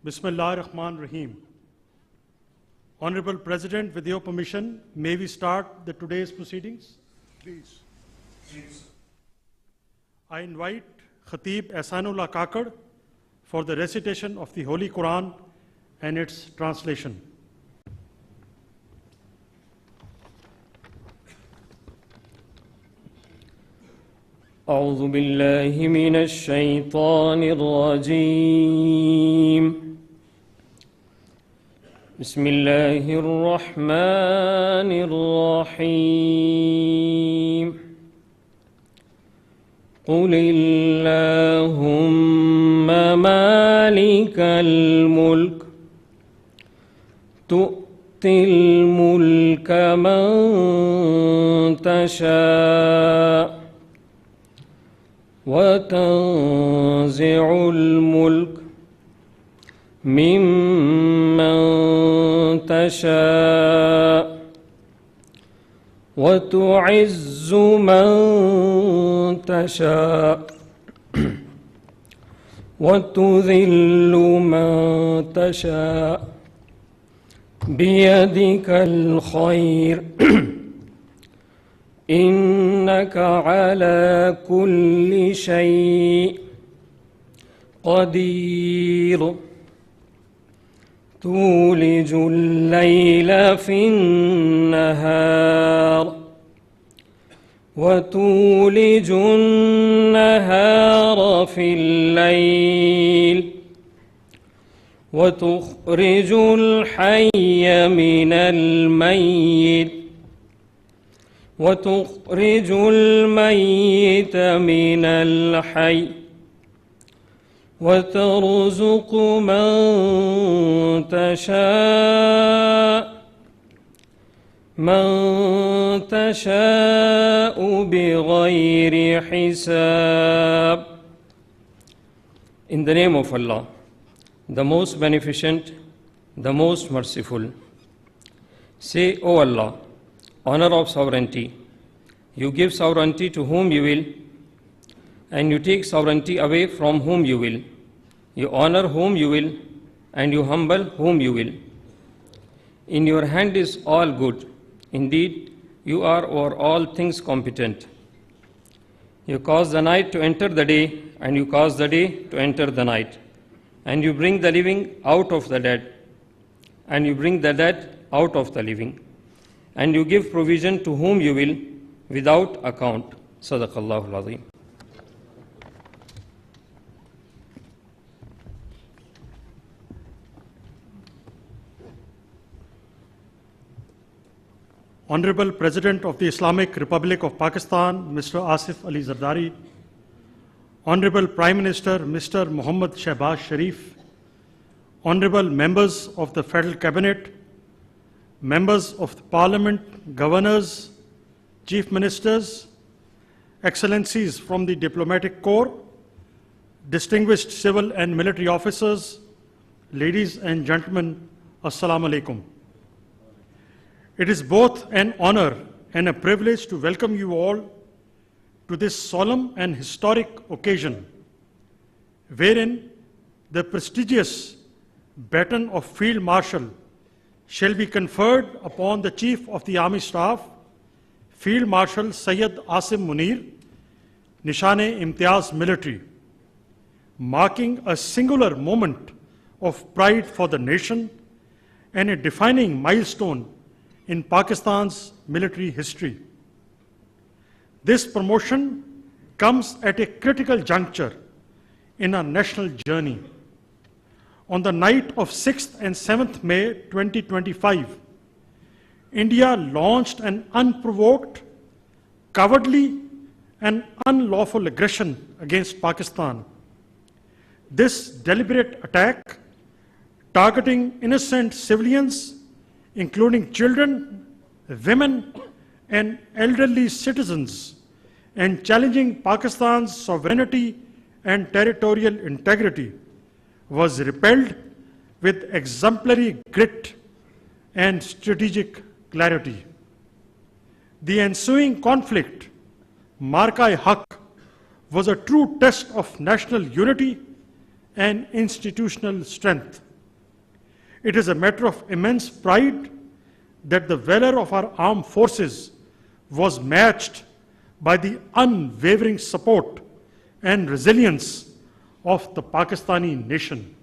Bismillah ar-Rahman ar-Rahim. Honorable President, with your permission, may we start today's proceedings? Please. I invite Khatib Ehsanullah Kakad for the recitation of the Holy Quran and its translation. أعوذ بالله من الشيطان الرجيم بسم الله الرحمن الرحيم قل اللهم مالك الملك تؤتي الملك من تشاء وتنزع الملك ممن تشاء وتعز من تشاء وتذل من تشاء بيدك الخير إنك على كل شيء قدير تولج الليل في النهار وتولج النهار في الليل وتخرج الحي من الميت وتخرج الميت من الحي وترزق من تشاء بغير حساب. In the name of Allah, the most beneficent, the most merciful. Say, O Allah, honor of sovereignty. You give sovereignty to whom you will, and you take sovereignty away from whom you will. You honor whom you will, and you humble whom you will. In your hand is all good. Indeed, you are over all things competent. You cause the night to enter the day, and you cause the day to enter the night. And you bring the living out of the dead, and you bring the dead out of the living. And you give provision to whom you will without account. Sadaqallahu al-Azim. Honorable President of the Islamic Republic of Pakistan, Mr. Asif Ali Zardari, Honorable Prime Minister, Mr. Muhammad Shehbaz Sharif, Honorable Members of the Federal Cabinet, Members of the Parliament, Governors, Chief Ministers, Excellencies from the Diplomatic Corps, distinguished civil and military officers, ladies and gentlemen, Assalamu alaikum. It is both an honor and a privilege to welcome you all to this solemn and historic occasion, wherein the prestigious baton of Field Marshal shall be conferred upon the Chief of the Army Staff, Field Marshal Sayyid Asim Munir, Nishan-e-Imtiaz Military, marking a singular moment of pride for the nation and a defining milestone in Pakistan's military history. This promotion comes at a critical juncture in our national journey. On the night of 6th and 7th May 2025, India launched an unprovoked, cowardly, and unlawful aggression against Pakistan. This deliberate attack, targeting innocent civilians, including children, women, and elderly citizens, and challenging Pakistan's sovereignty and territorial integrity, was repelled with exemplary grit and strategic clarity. The ensuing conflict, Marka-e-Haq, was a true test of national unity and institutional strength. It is a matter of immense pride that the valor of our armed forces was matched by the unwavering support and resilience of the Pakistani nation.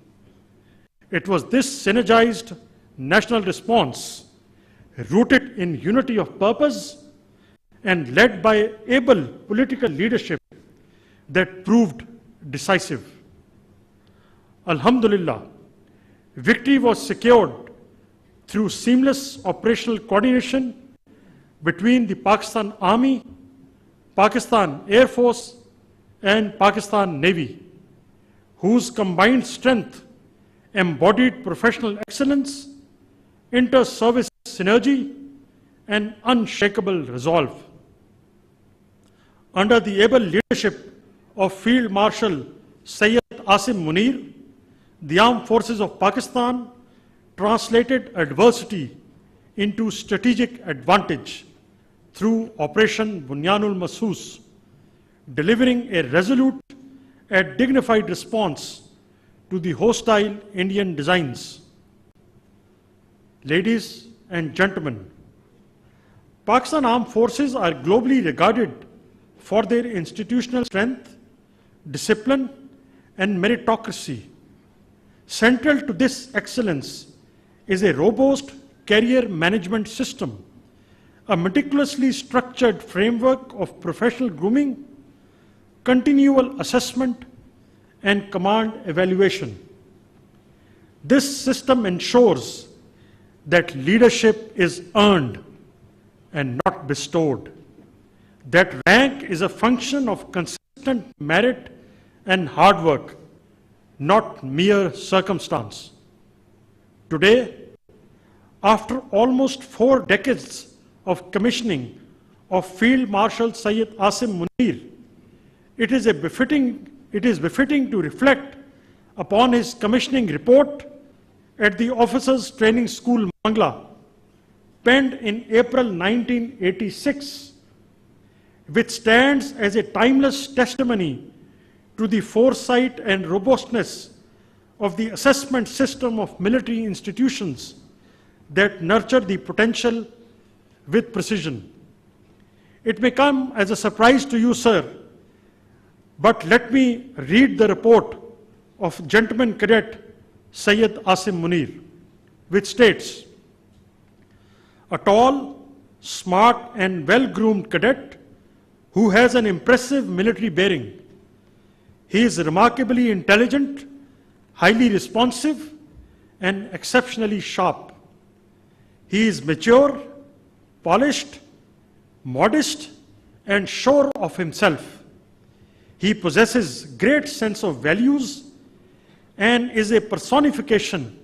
It was this synergized national response, rooted in unity of purpose and led by able political leadership, that proved decisive. Alhamdulillah, victory was secured through seamless operational coordination between the Pakistan Army, Pakistan Air Force, and Pakistan Navy, whose combined strength embodied professional excellence, inter-service synergy, and unshakable resolve. Under the able leadership of Field Marshal Sayyid Asim Munir, the Armed Forces of Pakistan translated adversity into strategic advantage through Operation Bunyanul Masoos, delivering a resolute and dignified response to the hostile Indian designs. Ladies and gentlemen, Pakistan Armed Forces are globally regarded for their institutional strength, discipline, and meritocracy. Central to this excellence is a robust career management system, a meticulously structured framework of professional grooming, continual assessment, and command evaluation. This system ensures that leadership is earned and not bestowed, that rank is a function of consistent merit and hard work, not mere circumstance. Today, after almost 4 decades of commissioning of Field Marshal Sayyid Asim Munir, it is befitting to reflect upon his commissioning report at the Officers Training School, Mangla, penned in April 1986, which stands as a timeless testimony to the foresight and robustness of the assessment system of military institutions that nurture the potential with precision. It may come as a surprise to you, sir, but let me read the report of Gentleman Cadet Sayyid Asim Munir, which states, a tall, smart, and well-groomed cadet who has an impressive military bearing. He is remarkably intelligent, highly responsive, and exceptionally sharp. He is mature, polished, modest, and sure of himself. He possesses great sense of values and is a personification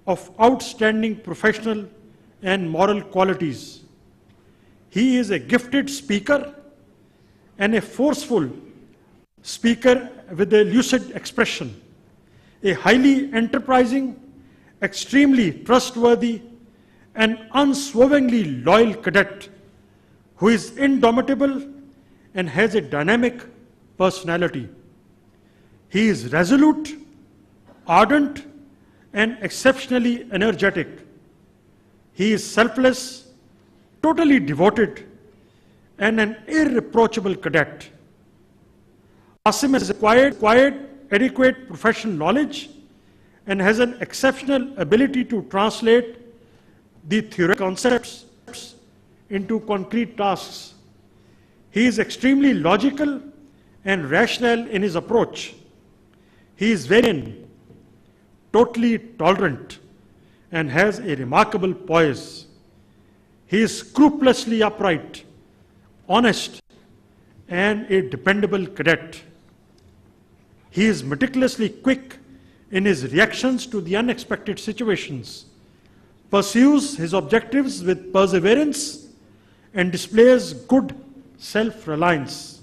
of outstanding professional and moral qualities. He is a gifted speaker and a forceful speaker with a lucid expression, a highly enterprising, extremely trustworthy, and unswervingly loyal cadet who is indomitable and has a dynamic personality. He is resolute, ardent, and exceptionally energetic. He is selfless, totally devoted, and an irreproachable cadet. Asim has acquired adequate professional knowledge and has an exceptional ability to translate the theoretical concepts into concrete tasks. He is extremely logical and rational in his approach. He is very totally tolerant and has a remarkable poise. He is scrupulously upright, honest, and a dependable cadet. He is meticulously quick in his reactions to the unexpected situations, pursues his objectives with perseverance, and displays good self-reliance.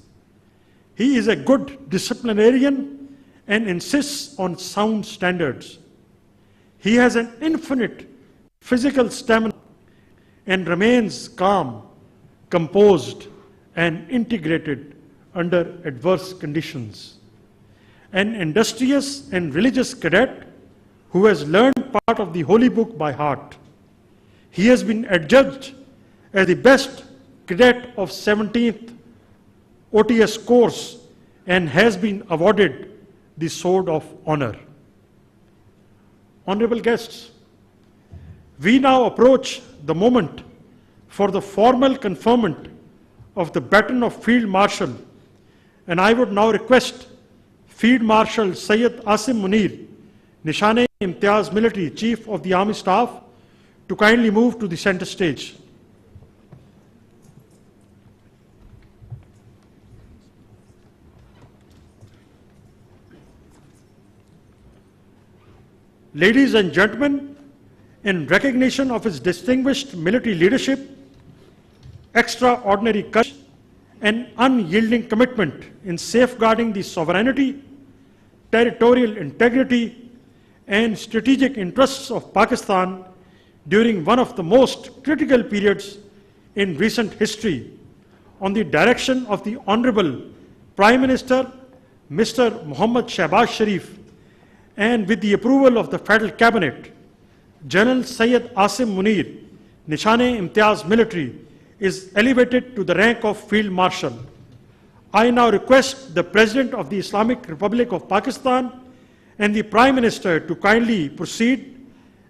He is a good disciplinarian and insists on sound standards. He has an infinite physical stamina and remains calm, composed, and integrated under adverse conditions. An industrious and religious cadet who has learned part of the Holy Book by heart. He has been adjudged as the best cadet of 17th OTS course and has been awarded the Sword of Honor. Honorable guests, we now approach the moment for the formal conferment of the baton of Field Marshal, and I would now request Field Marshal Syed Asim Munir, Nishan-e-Imtiaz Military Chief of the Army Staff, to kindly move to the center stage. Ladies and gentlemen, in recognition of his distinguished military leadership, extraordinary courage, and unyielding commitment in safeguarding the sovereignty, territorial integrity, and strategic interests of Pakistan during one of the most critical periods in recent history, on the direction of the Honorable Prime Minister, Mr. Mohammad Shehbaz Sharif, and with the approval of the Federal Cabinet, General Syed Asim Munir, Nishan-e-Imtiaz Military, is elevated to the rank of Field Marshal. I now request the President of the Islamic Republic of Pakistan and the Prime Minister to kindly proceed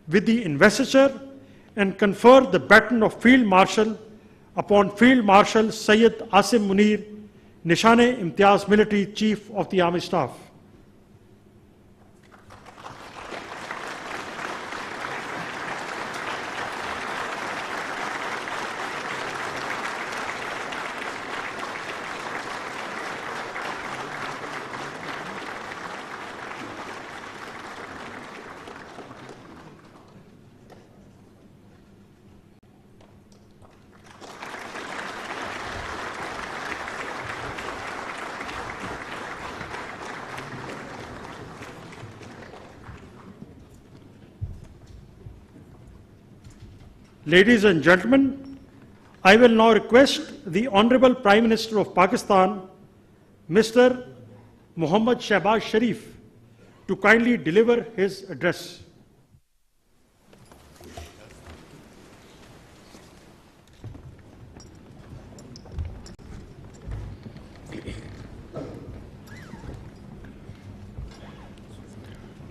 with the investiture and confer the baton of Field Marshal upon Field Marshal Syed Asim Munir, Nishan-e-Imtiaz Military Chief of the Army Staff. Ladies and gentlemen, I will now request the Honorable Prime Minister of Pakistan, Mr. Mohammad Shehbaz Sharif, to kindly deliver his address.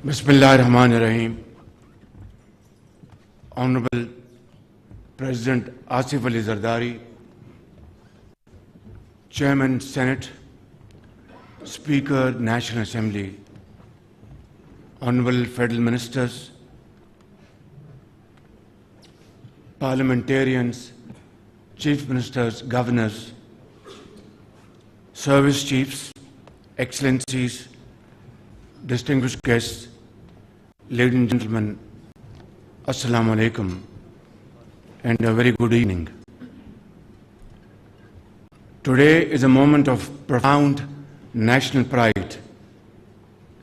Bismillahirrahmanirrahim. Honorable President Asif Ali Zardari, Chairman Senate, Speaker National Assembly, Honorable Federal Ministers, Parliamentarians, Chief Ministers, Governors, Service Chiefs, Excellencies, distinguished guests, ladies and gentlemen, Assalamu alaikum, and a very good evening. Today is a moment of profound national pride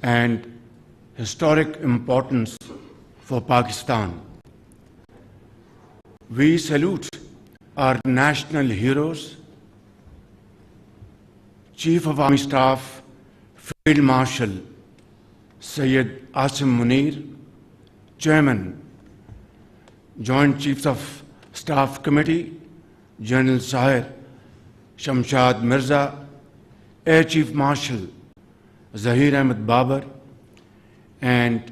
and historic importance for Pakistan. We salute our national heroes, Chief of Army Staff, Field Marshal Syed Asim Munir, Chairman, Joint Chiefs of Staff Committee, General Sahir Shamshad Mirza, Air Chief Marshal Zahir Ahmed Babar, and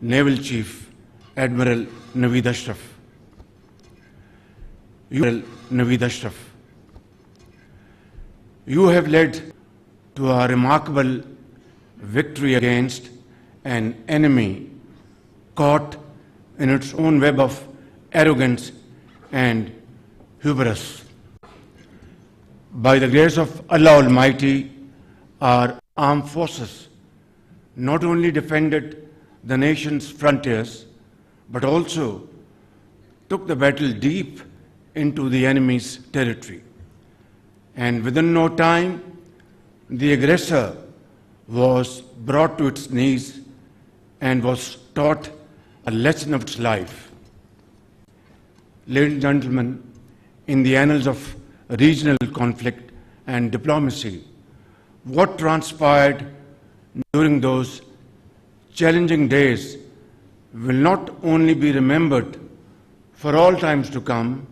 Naval Chief Admiral Naveed Ashraf. You have led to a remarkable victory against an enemy caught in its own web of arrogance and hubris. By the grace of Allah Almighty, our armed forces not only defended the nation's frontiers, but also took the battle deep into the enemy's territory. And within no time, the aggressor was brought to its knees and was taught a lesson of its life. Ladies and gentlemen, in the annals of regional conflict and diplomacy, what transpired during those challenging days will not only be remembered for all times to come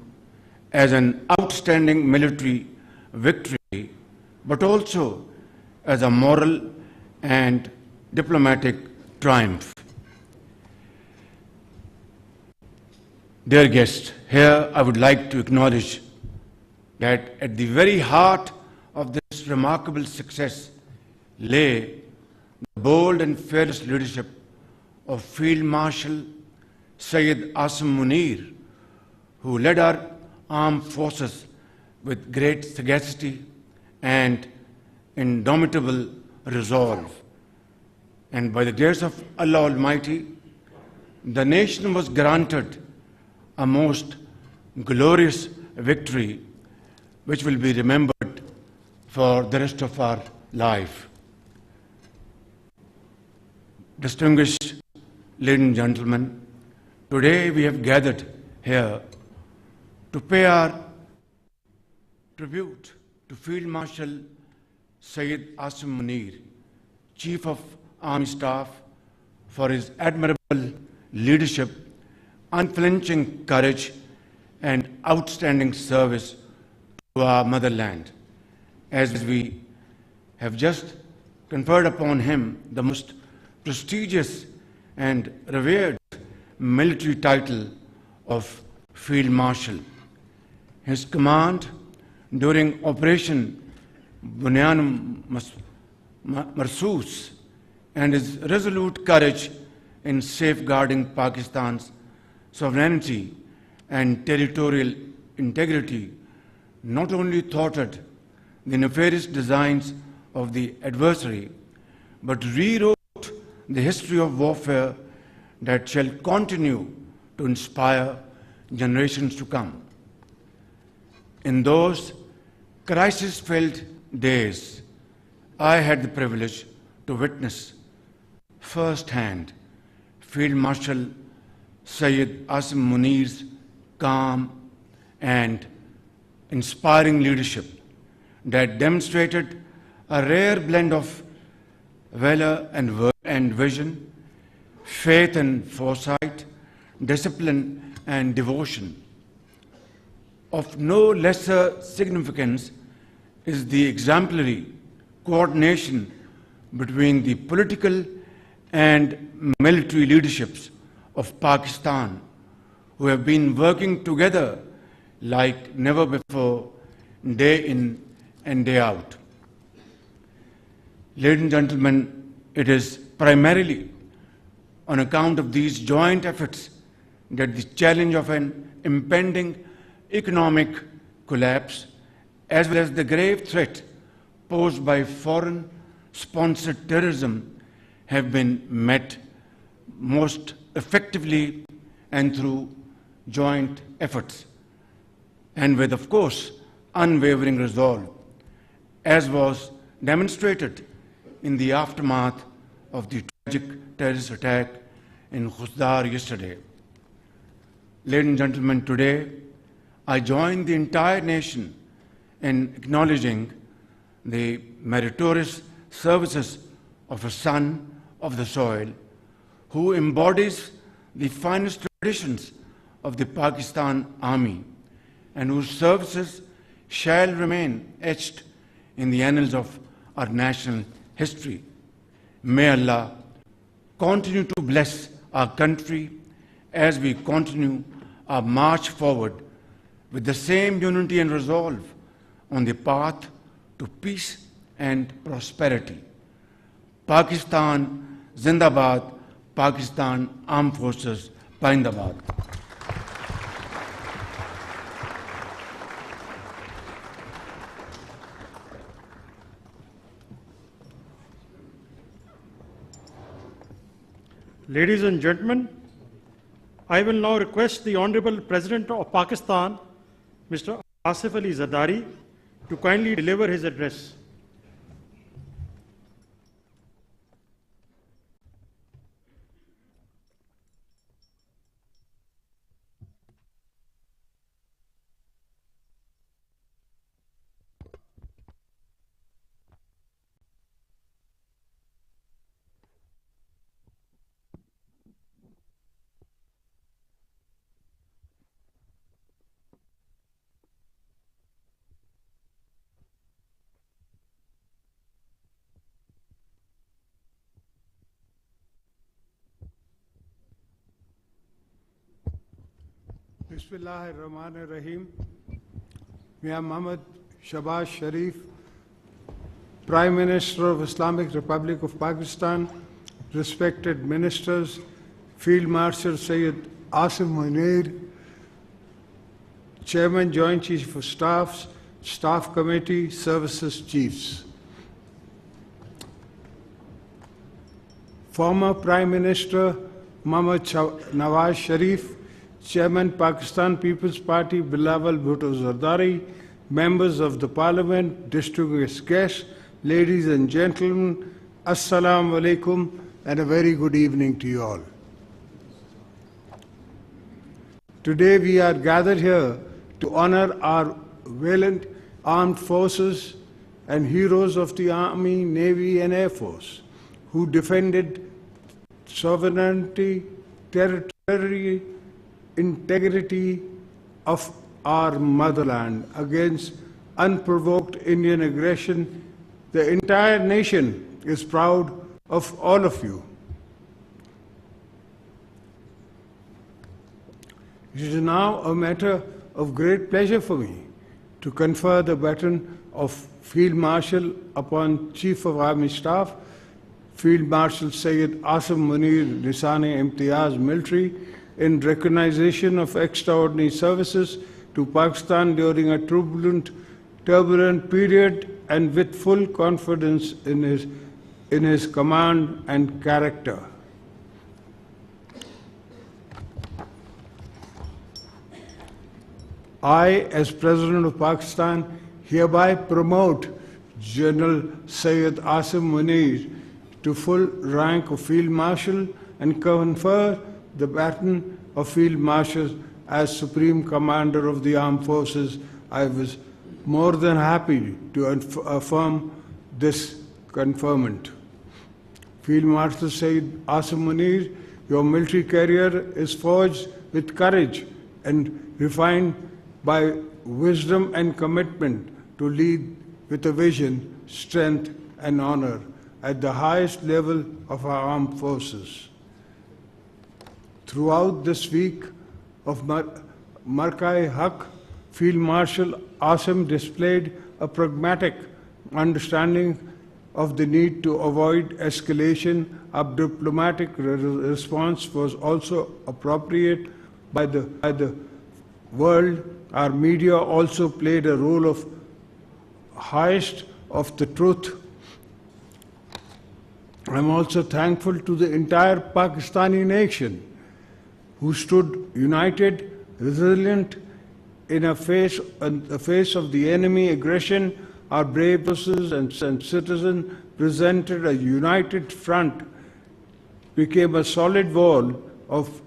as an outstanding military victory, but also as a moral and diplomatic triumph. Dear guests, here I would like to acknowledge that at the very heart of this remarkable success lay the bold and fearless leadership of Field Marshal Syed Asim Munir, who led our armed forces with great sagacity and indomitable resolve. And by the grace of Allah Almighty, the nation was granted a most glorious victory which will be remembered for the rest of our life. Distinguished ladies and gentlemen, today we have gathered here to pay our tribute to Field Marshal Syed Asim Munir, Chief of Army Staff, for his admirable leadership, unflinching courage, and outstanding service to our motherland. As we have just conferred upon him the most prestigious and revered military title of Field Marshal. His command during Operation Bunyan Marsus and his resolute courage in safeguarding Pakistan's sovereignty and territorial integrity not only thwarted the nefarious designs of the adversary, but rewrote the history of warfare that shall continue to inspire generations to come. In those crisis-filled days, I had the privilege to witness firsthand Field Marshal Syed Asim Munir's calm and inspiring leadership that demonstrated a rare blend of valor and vision, faith and foresight, discipline and devotion. Of no lesser significance is the exemplary coordination between the political and military leaderships of Pakistan, who have been working together like never before, day in and day out. Ladies and gentlemen, it is primarily on account of these joint efforts that the challenge of an impending economic collapse, as well as the grave threat posed by foreign-sponsored terrorism, have been met most effectively and through joint efforts, and with, of course, unwavering resolve, as was demonstrated in the aftermath of the tragic terrorist attack in Khusdar yesterday. Ladies and gentlemen, today I join the entire nation in acknowledging the meritorious services of a son of the soil who embodies the finest traditions of the Pakistan Army and whose services shall remain etched in the annals of our national history. May Allah continue to bless our country as we continue our march forward with the same unity and resolve on the path to peace and prosperity. Pakistan Zindabad, Pakistan Armed Forces Paindabad. Ladies and gentlemen, I will now request the Honorable President of Pakistan, Mr. Asif Ali Zardari, to kindly deliver his address. Bismillahirrahmanirrahim. Mia Muhammad Shahbaz Sharif, Prime Minister of Islamic Republic of Pakistan, respected ministers, Field Marshal Sayyid Asim Munir, Chairman Joint Chief of Staffs, Staff Committee, Services Chiefs. Former Prime Minister Muhammad Nawaz Sharif, Chairman Pakistan People's Party Bilawal Bhutto Zardari, members of the Parliament, distinguished guests, ladies and gentlemen, Assalamu alaikum and a very good evening to you all. Today we are gathered here to honor our valiant armed forces and heroes of the Army, Navy and Air Force who defended sovereignty, territory, integrity of our motherland against unprovoked Indian aggression. The entire nation is proud of all of you. It is now a matter of great pleasure for me to confer the baton of Field Marshal upon Chief of Army Staff, Field Marshal Sayyid Asim Munir Nisane-e-Imtiyaz Military, in recognition of extraordinary services to Pakistan during a turbulent period and with full confidence in his command and character. I, as President of Pakistan, hereby promote General Sayyid Asim Munir to full rank of Field Marshal and confer the baton of Field Marshal as Supreme Commander of the Armed Forces. I was more than happy to affirm this conferment. Field Marshal Sayyid Asim Munir, your military career is forged with courage and refined by wisdom and commitment to lead with a vision, strength and honor at the highest level of our armed forces. Throughout this week of Markai Haq, Field Marshal Asim displayed a pragmatic understanding of the need to avoid escalation. A diplomatic response was also appropriate by the world. Our media also played a role of highest of the truth. I'm also thankful to the entire Pakistani nation who stood united, resilient in the face of the enemy aggression. Our brave forces and citizens presented a united front, became a solid wall of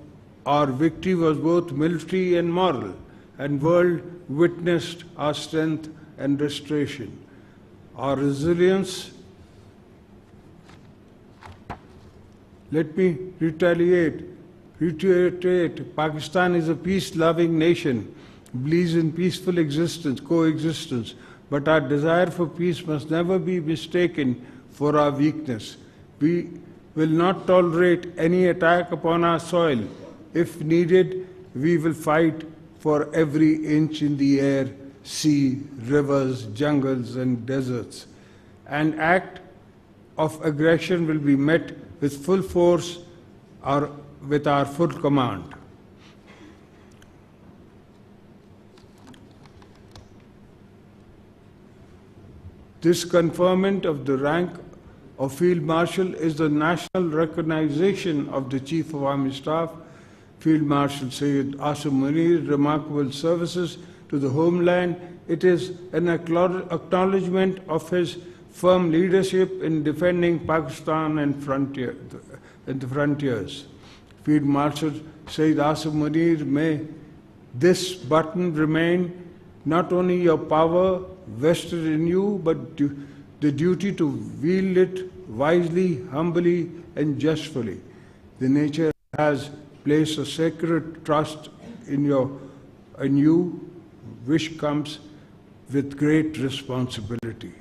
our victory was both military and moral, and world witnessed our strength and restoration. Our resilience. Let me reiterate, Pakistan is a peace-loving nation, believes in peaceful coexistence, but our desire for peace must never be mistaken for our weakness. We will not tolerate any attack upon our soil. If needed, we will fight for every inch in the air, sea, rivers, jungles and deserts. An act of aggression will be met with full force or with our full command. This conferment of the rank of Field Marshal is the national recognition of the Chief of Army Staff, Field Marshal Sayyid Asim Munir's remarkable services to the homeland. It is an acknowledgement of his firm leadership in defending Pakistan and the frontiers. Field Marshal Sayyid Asim Munir, may this button remain not only your power vested in you, but the duty to wield it wisely, humbly, and justly. The nature has placed a sacred trust in you, which comes with great responsibility.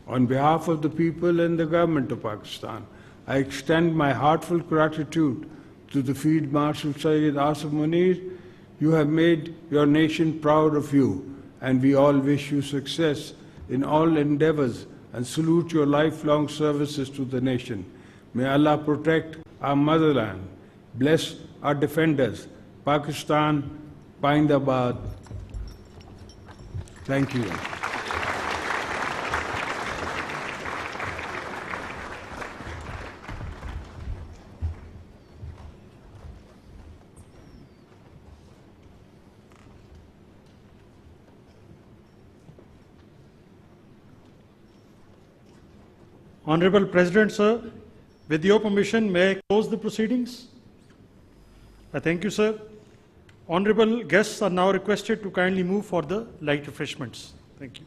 On behalf of the people and the government of Pakistan, I extend my heartfelt gratitude to the Field Marshal Sayyid Asim Munir. You have made your nation proud of you, and we all wish you success in all endeavors and salute your lifelong services to the nation. May Allah protect our motherland, bless our defenders, Pakistan, Pindabad. Thank you. Honorable President, sir, with your permission, may I close the proceedings? I thank you, sir. Honorable guests are now requested to kindly move for the light refreshments. Thank you.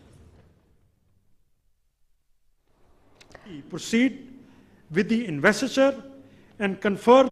We proceed with the investiture and confer